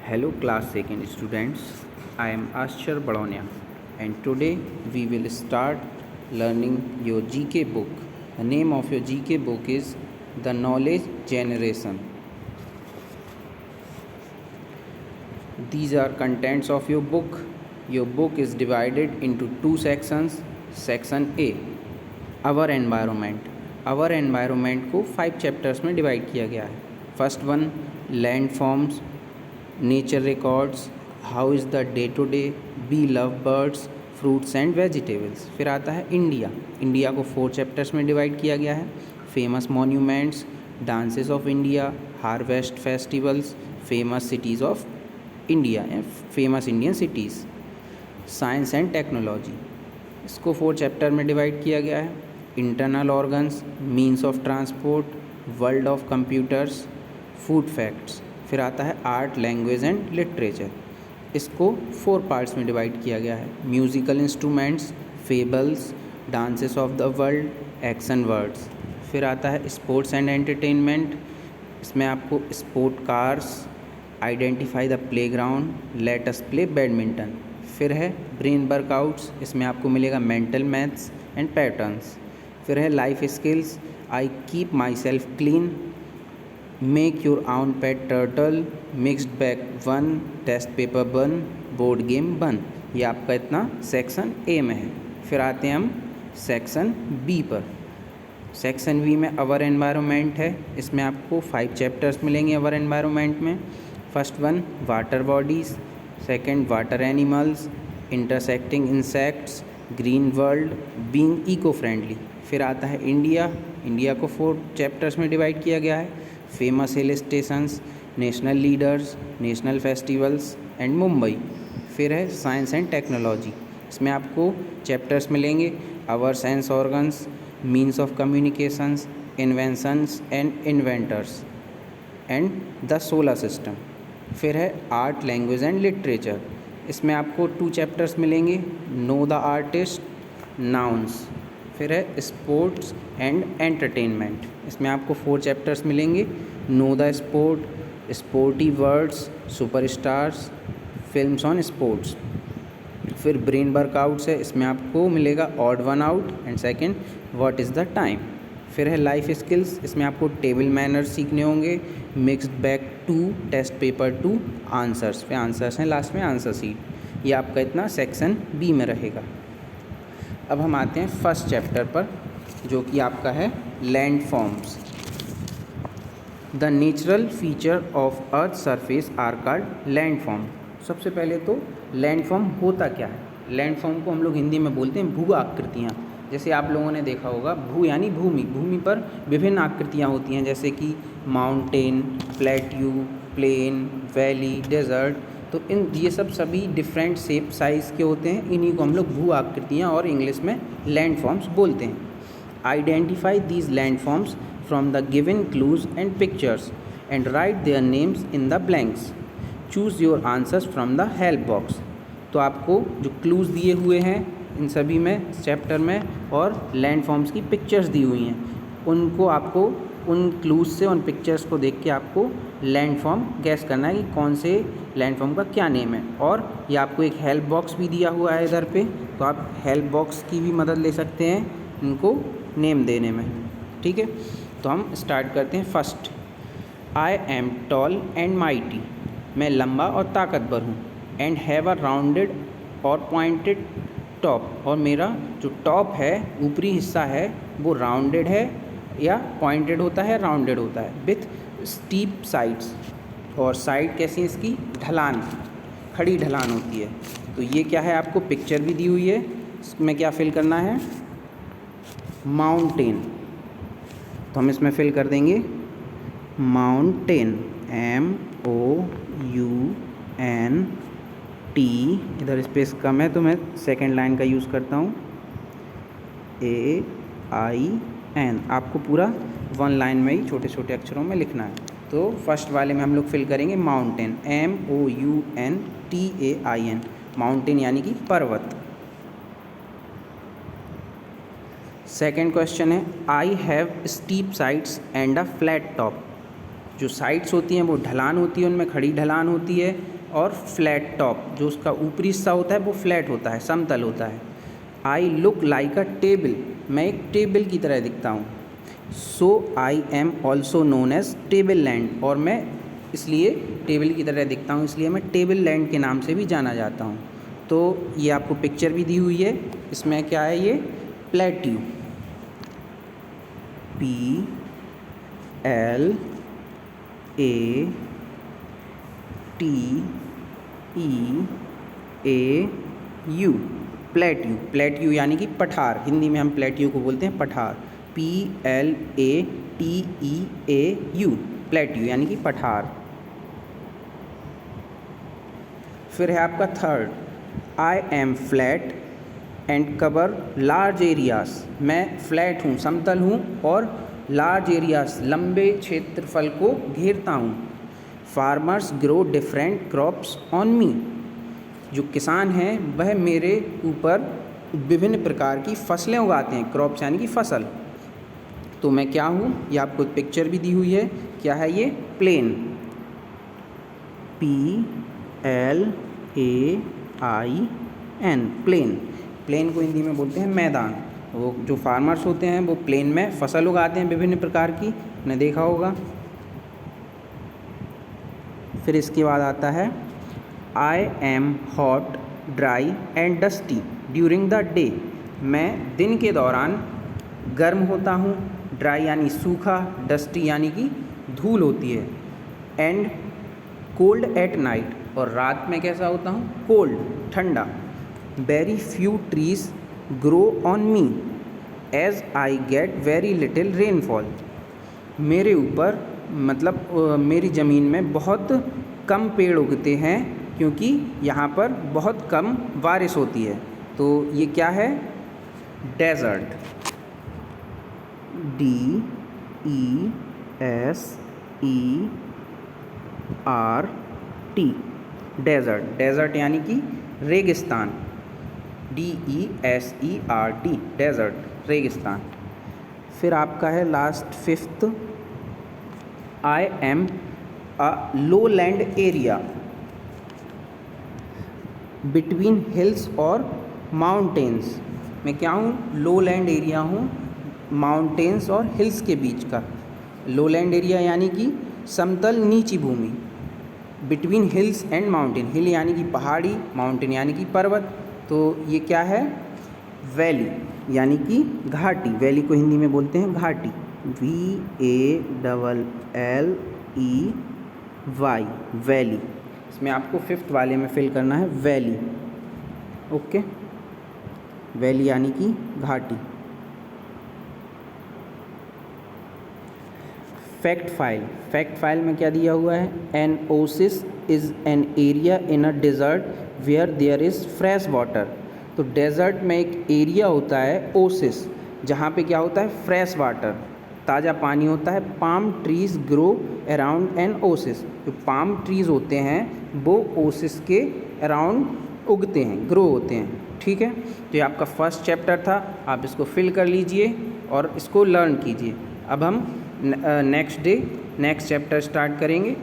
Hello class 2nd students, I am Ashar Badonia and today we will start learning your GK book. The name of your GK book is The Knowledge Generation. These are contents of your book. Your book is divided into two sections. Section A, Our Environment. Our Environment को 5 chapters में divide किया गया है. First one, land forms, nature records, how is the day to day, B love birds, fruits and vegetables. फिर आता है India. India को 4 chapters में डिवाइड किया गया है. Famous monuments, dances of India, harvest festivals, famous cities of India and famous Indian cities. Science and technology, इसको 4 chapter में डिवाइड किया गया है. Internal organs, means of transport, world of computers, food facts. फिर आता है आर्ट, लैंग्वेज एंड लिटरेचर. इसको 4 parts में डिवाइड किया गया है. Musical instruments, fables, dances of the world, action words. फिर आता है स्पोर्ट्स एंड एंटरटेनमेंट. इसमें आपको sport cars, identify the playground, let us play badminton. फिर है ब्रेन वर्कआउट्स. इसमें आपको मिलेगा मेंटल मैथ्स एंड पैटर्न्स. फिर है life skills, I keep myself clean, make your own pet turtle, mixed bag 1, test paper 1, board game 1. ये आपका इतना सेक्शन ए में है. फिर आते हैं हम सेक्शन बी पर. सेक्शन बी में अवर एनवायरनमेंट है. इसमें आपको 5 चैप्टर्स मिलेंगे अवर एनवायरनमेंट में. First one, water bodies. Second, water animals, intersecting insects, green world, being eco friendly. फिर आता है इंडिया. इंडिया को 4 चैप्टर्स में डिवाइड किया गया है. Famous hill stations, national leaders, national festivals and Mumbai. फिर है साइंस एंड टेक्नोलॉजी. इसमें आपको चैप्टर्स मिलेंगे our sense organs, means of communications, inventions and inventors and the solar system. फिर है आर्ट, लैंग्वेज एंड लिटरेचर. इसमें आपको 2 चैप्टर्स मिलेंगे, नो द आर्टिस्ट, नाउन्स. फिर है स्पोर्ट्स एंड एंटरटेनमेंट. इसमें आपको 4 चैप्टर्स मिलेंगे, know the sport, sporty words, superstars, films on sports. फिर ब्रेन वर्कआउट्स है. इसमें आपको मिलेगा odd one out and second, what is the time. फिर है लाइफ स्किल्स. इसमें आपको टेबल मैनर्स सीखने होंगे, mixed bag 2, test paper 2, answers. फिर आंसर्स हैं लास्ट में, आंसर सीट. ये आपका इतना सेक्शन बी में रहेगा. अब हम आते हैं फर्स्ट चैप्टर पर, जो कि आपका है land forms. The natural feature of earth surface are called land form. सबसे पहले तो लैंड फॉर्म होता क्या है. लैंड फॉर्म को हम लोग हिंदी में बोलते हैं भू आकृतियाँ. जैसे आप लोगों ने देखा होगा, भू यानी भूमि. भूमि पर विभिन्न आकृतियाँ होती हैं, जैसे कि mountain, plateau, plain, valley, desert. तो ये सब सभी डिफरेंट शेप साइज़ के होते हैं. इन्हीं को हम लोग भू आकृतियाँ और इंग्लिश में लैंड फॉर्म्स बोलते हैं. Identify these land forms from the given clues and pictures and right their names in the blanks. Choose your answers from the help box. तो आपको जो क्लूज़ दिए हुए हैं इन सभी में चैप्टर में, और लैंड फॉर्म्स की पिक्चर्स दी हुई हैं, उनको आपको उन क्लूज से, उन पिक्चर्स को देख के आपको लैंड फॉर्म गैस करना है कि कौन से लैंड फॉर्म का क्या नेम है. और ये आपको एक हेल्प बॉक्स भी दिया हुआ है इधर पे, तो आप हेल्प बॉक्स की भी मदद ले सकते हैं इनको नेम देने में. ठीक है, तो हम स्टार्ट करते हैं. First, I am tall and mighty. मैं लंबा और ताकतवर हूँ. एंड हैव अ राउंडेड और पॉइंटेड टॉप. और मेरा जो टॉप है, ऊपरी हिस्सा है, वो राउंडेड है या पॉइंटेड होता है, राउंडेड होता है. With steep sides. और साइड कैसी है इसकी, ढलान, खड़ी ढलान होती है. तो ये क्या है, आपको पिक्चर भी दी हुई है. इसमें क्या फिल करना है, माउंटेन. तो हम इसमें फिल कर देंगे माउंटेन, MOUNT. इधर स्पेस कम है तो मैं सेकेंड लाइन का यूज़ करता हूँ, AIN. आपको पूरा 1 लाइन में ही छोटे छोटे अक्षरों में लिखना है. तो फर्स्ट वाले में हम लोग फिल करेंगे माउंटेन, MOUNTAIN. माउंटेन यानी कि पर्वत. सेकेंड क्वेश्चन है, I have steep sides and a flat top. जो साइड्स होती हैं वो ढलान होती है, उनमें खड़ी ढलान होती है, और फ्लैट टॉप, जो उसका ऊपरी हिस्सा होता है वो फ्लैट होता है, समतल होता है। I look like a table, मैं एक टेबल की तरह दिखता हूँ। So I am also known as tableland, और मैं इसलिए टेबल की तरह दिखता हूँ, इसलिए मैं टेबल लैंड के नाम से भी जाना जाता हूँ। तो ये आपको पिक्चर भी दी हुई है, इसमें क्या है, ये plateau, P L A T E A U, plateau. Plateau यानी कि पठार, हिंदी में हम प्लेट्यू को बोलते हैं पठार, PLATEAU, प्लेट्यू यानी कि पठार। फिर है आपका third, I am flat and cover large areas, मैं फ्लैट हूँ, समतल हूँ, और लार्ज एरियाज, लंबे क्षेत्रफल को घेरता हूँ। Farmers grow different crops on me, जो किसान हैं वह मेरे ऊपर विभिन्न प्रकार की फसलें उगाते हैं, क्रॉप्स यानी कि फसल। तो मैं क्या हूँ, ये आपको पिक्चर भी दी हुई है, क्या है ये, प्लेन, PLAIN, प्लेन। प्लेन को हिंदी में बोलते हैं मैदान। वो जो फार्मर्स होते हैं वो प्लेन में फसल उगाते हैं विभिन्न प्रकार की, आपने देखा होगा। फिर इसके बाद आता है I am hot dry and dusty during the day, मैं दिन के दौरान गर्म होता हूँ, ड्राई यानी सूखा, डस्टी यानी कि धूल होती है, एंड कोल्ड एट नाइट, और रात में कैसा होता हूँ, कोल्ड, ठंडा। Very few trees grow on me as I get very little rainfall, मेरे ऊपर मतलब मेरी ज़मीन में बहुत कम पेड़ उगते हैं क्योंकि यहाँ पर बहुत कम बारिश होती है। तो ये क्या है, डेज़र्ट, DESERT, डेज़र्ट। डेज़र्ट यानी कि रेगिस्तान, DESERT, डेज़र्ट, रेगिस्तान। फिर आपका है last fifth, I am a low land area between hills और माउंटेन्स, मैं क्या हूँ, लो लैंड एरिया हूँ माउंटेन्स और हिल्स के बीच का। लो लैंड एरिया यानी कि समतल नीची भूमि, बिटवीन हिल्स एंड माउंटेन, हिल यानी कि पहाड़ी, माउंटेन यानी कि पर्वत। तो ये क्या है, वैली यानी कि घाटी, वैली को हिंदी में बोलते हैं घाटी, VALLEY, वैली। इसमें आपको फिफ्थ वाले में फिल करना है वैली, ओके, वैली यानी कि घाटी। फैक्ट फाइल में क्या दिया हुआ है, an oasis is an area in a desert where there is fresh water. तो डेजर्ट में एक एरिया होता है ओसिस, जहाँ पे क्या होता है, फ्रेश वाटर, ताज़ा पानी होता है। Palm trees grow around an Oasis, जो पाम ट्रीज़ होते हैं वो ओसिस के अराउंड उगते हैं, ग्रो होते हैं, ठीक है। तो ये आपका फर्स्ट चैप्टर था, आप इसको फिल कर लीजिए और इसको लर्न कीजिए। अब हम नेक्स्ट चैप्टर स्टार्ट करेंगे।